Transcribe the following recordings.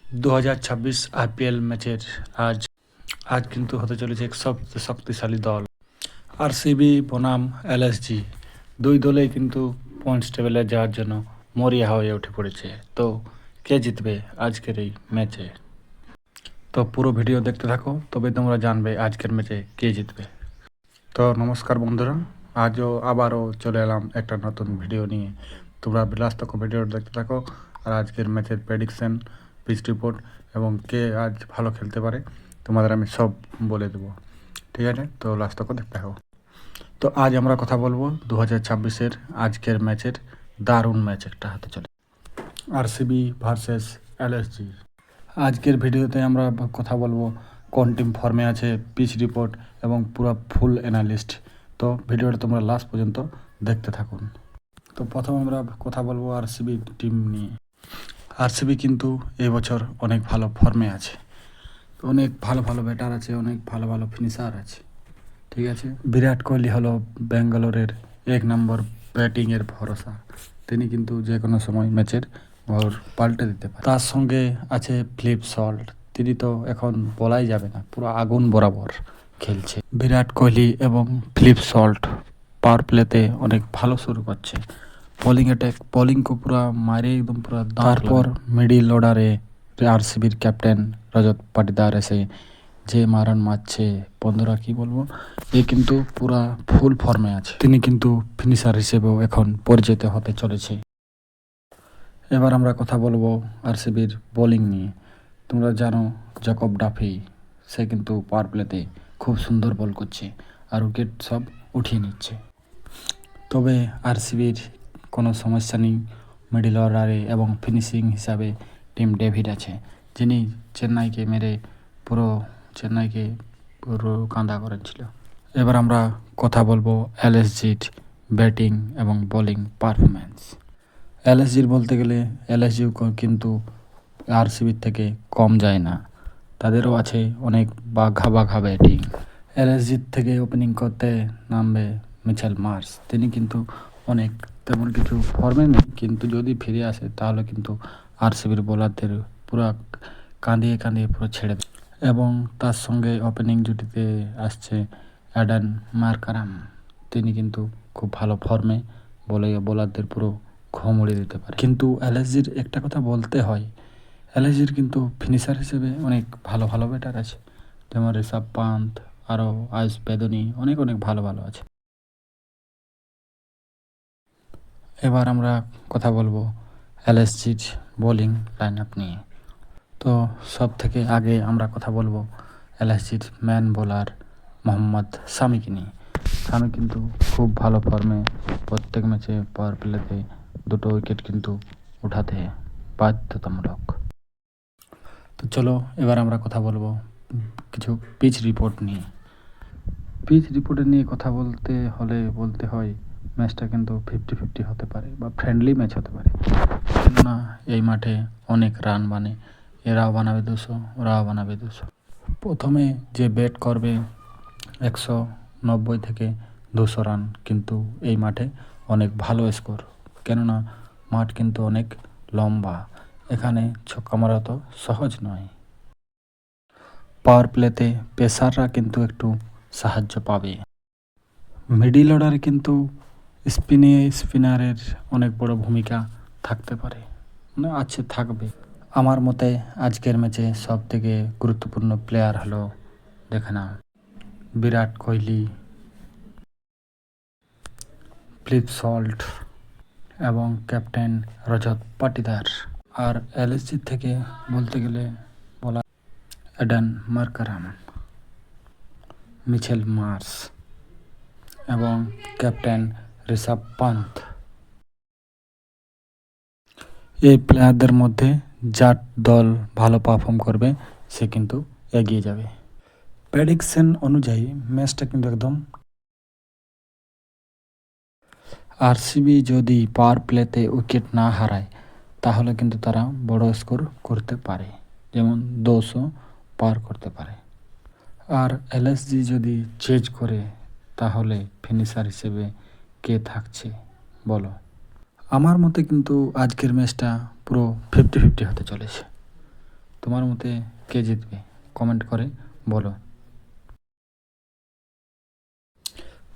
2026 IPL ম্যাচের আজ আজ কিন্তু হতে চলেছে এক সবচেয়ে শক্তিশালী দল আরসিবি বনাম এলএসজি। দুই দলেই কিন্তু পয়েন্টস টেবিলে যাওয়ার জন্য মরিয়া হয়ে উঠে পড়েছে। তো কে জিতবে আজকের এই ম্যাচে? তো পুরো ভিডিও দেখতে থাকো, তবে তোমরা জানবে আজকের ম্যাচে কে জিতবে। তো নমস্কার বন্ধুরা, আজও আবারও চলে এলাম একটা নতুন ভিডিও নিয়ে। তোমরা বিলাস থাকো, ভিডিও দেখতে থাকো। আর আজকের ম্যাচের প্রেডিকশন, পিচ রিপোর্ট এবং কে আজ ভালো খেলতে পারে তোমাদের আমি সব বলে দেবো, ঠিক আছে? তো লাস্ট তক দেখতে থাকো। তো আজ আমরা কথা বলবো 2026-এর আজকের ম্যাচের দারুণ ম্যাচ একটা হতে চলে, আরসিবি ভার্সেস এলএসজি। আজকের ভিডিওতে আমরা কথা বলবো কোন টিম ফর্মে আছে, পিচ রিপোর্ট এবং পুরো ফুল অ্যানালিস্ট। তো ভিডিওটা তোমরা লাস্ট পর্যন্ত দেখতে থাকুন। তো প্রথম আমরা কথা বলবো আরসিবি টিম নিয়ে। আরসিবি কিন্তু এবছর অনেক ভালো ফর্মে আছে, অনেক ভালো ভালো ব্যাটার আছে, অনেক ভালো ভালো ফিনিশার আছে, ঠিক আছে? বিরাট কোহলি হলো ব্যাঙ্গালোরের এক নম্বর ব্যাটিংয়ের ভরসা। তিনি কিন্তু যে কোনো সময় ম্যাচের ঘর পাল্টে দিতে পারে। তার সঙ্গে আছে ফিলিপ সল্ট, তিনি তো এখন বলাই যাবে না, পুরো আগুন বরাবর খেলছে। বিরাট কোহলি এবং ফিলিপ সল্ট পাওয়ার প্লেতে অনেক ভালো শুরু করছে। বোলিং অ্যাটাক, বোলিংকে পুরো মারে একদম পুরো। তারপর মিডিল অর্ডারে আরসিবির ক্যাপ্টেন রজত পাটিদার এসে যে মারান মারছে, বন্ধুরা কি বলবো, এ কিন্তু পুরা ফুল ফর্মে আছে। তিনি কিন্তু ফিনিশার হিসেবেও এখন পরিচিত হতে চলেছে। এবার আমরা কথা বলবো আরসিবির বোলিং নিয়ে। তোমরা জানো জ্যাকব ডাফি, সে কিন্তু পাওয়ার প্লেতে খুব সুন্দর বল করছে আর উইকেট সব উঠিয়ে নিচ্ছে। তবে আরসিবির কোনো সমস্যা নেই মিডল অর্ডারে এবং ফিনিশিং হিসাবে টিম ডেভিড আছে, যিনি চেন্নাইকে মেরে চেন্নাইকে পুরো কাঁদা করেছিল। এবার আমরা কথা বলবো এলএসজির ব্যাটিং এবং বোলিং পারফরম্যান্স। এলএসজির বলতে গেলে এলএসজিও কিন্তু আরসিবির থেকে কম যায় না, তাদেরও আছে অনেক বাঘা বাঘা ব্যাটিং। এলএসজির থেকে ওপেনিং করতে নামবে মিচেল মার্শ, তিনি কিন্তু অনেক তেমন কিছু ফর্মে নেই, কিন্তু যদি ফিরে আসে তাহলে কিন্তু আরসিবির বোলারদের পুরো কাঁদিয়ে কাঁদিয়ে পুরো ছেড়ে দেবে। এবং তার সঙ্গে ওপেনিং জুটিতে আসছে অ্যাডান মার্কারাম, তিনি কিন্তু খুব ভালো ফর্মে বোলারদের পুরো ঘুম উড়িয়ে দিতে পারে। কিন্তু এলএসজির একটা কথা বলতে হয়, এলএসজির কিন্তু ফিনিশার হিসেবে অনেক ভালো ভালো ব্যাটার আছে, যেমন ঋষভ পান্থ, আরও আয়ুষ বেদনী, অনেক অনেক ভালো ভালো আছে। এবার আমরা কথা বলবো এলএসজির বোলিং লাইন আপ নিয়ে। তো সব থেকে আগে আমরা কথা বলবো এলএসজির ম্যান বোলার মোহাম্মদ শামিকে নিয়ে। শামি কিন্তু খুব ভালো ফর্মে, প্রত্যেক ম্যাচে পাওয়ার প্লেতে 2টো উইকেট কিন্তু উঠাতে বাধ্যতামূলক। তো চলো এবার আমরা কথা বলবো কিছু পিচ রিপোর্ট নিয়ে। পিচ রিপোর্টের নিয়ে কথা বলতে হয় ম্যাচটা কিন্তু 50-50 হতে পারে বা ফ্রেন্ডলি ম্যাচ হতে পারে, কেননা এই মাঠে অনেক রান এরাও বানাবে 200, ওরাও বানাবে 200। প্রথমে যে ব্যাট করবে 190 থেকে 200 রান, কিন্তু এই মাঠে অনেক ভালো স্কোর, কেননা মাঠ কিন্তু অনেক লম্বা, এখানে ছক্কা মারা তো সহজ নয়। পাওয়ার প্লেতে পেসাররা কিন্তু একটু সাহায্য পাবে। মিডিল অর্ডারে কিন্তু স্পিনারের অনেক বড় ভূমিকা থাকতে পারে, থাকবে। আমার মতে আজকের ম্যাচে সব থেকে গুরুত্বপূর্ণ প্লেয়ার হলো, দেখে নাও, বিরাট কোহলি, ফিলিপ সল্ট এবং ক্যাপ্টেন রজত পাটিদার। আর এলএসজি থেকে বলতে গেলে বলা অ্যাডান মার্কারাম, মিচেল মার্শ এবং ক্যাপ্টেন ঋষভ পান্থ। এই প্লেয়ারদের মধ্যে যার দল ভালো পারফর্ম করবে সে কিন্তু এগিয়ে যাবে। প্রেডিকশন অনুযায়ী ম্যাচটা কিন্তু একদম, আরসিবি যদি পাওয়ার প্লেতে উইকেট না হারায় তাহলে কিন্তু তারা বড় স্কোর করতে পারে, যেমন 200 পার করতে পারে। আর এলএসজি যদি চেজ করে তাহলে ফিনিশার হিসেবে কে থাকছে বলো? আমার মতে কিন্তু আজকের ম্যাচটা পুরো 50-50 হতে চলেছে। তো তোমার মতে কে জিতবে কমেন্ট করে বলো।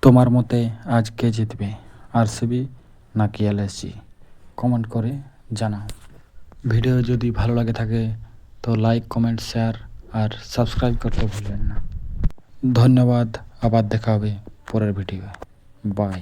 তোমার মতে আজ কে জিতবে, আরসিবি নাকি এলএসজি? কমেন্ট করে জানাও। ভিডিও যদি ভালো লাগে থাকে তো লাইক, কমেন্ট, শেয়ার আর সাবস্ক্রাইব করতে ভুলবেন না। ধন্যবাদ, আবার দেখা হবে পরের ভিডিও। বাই।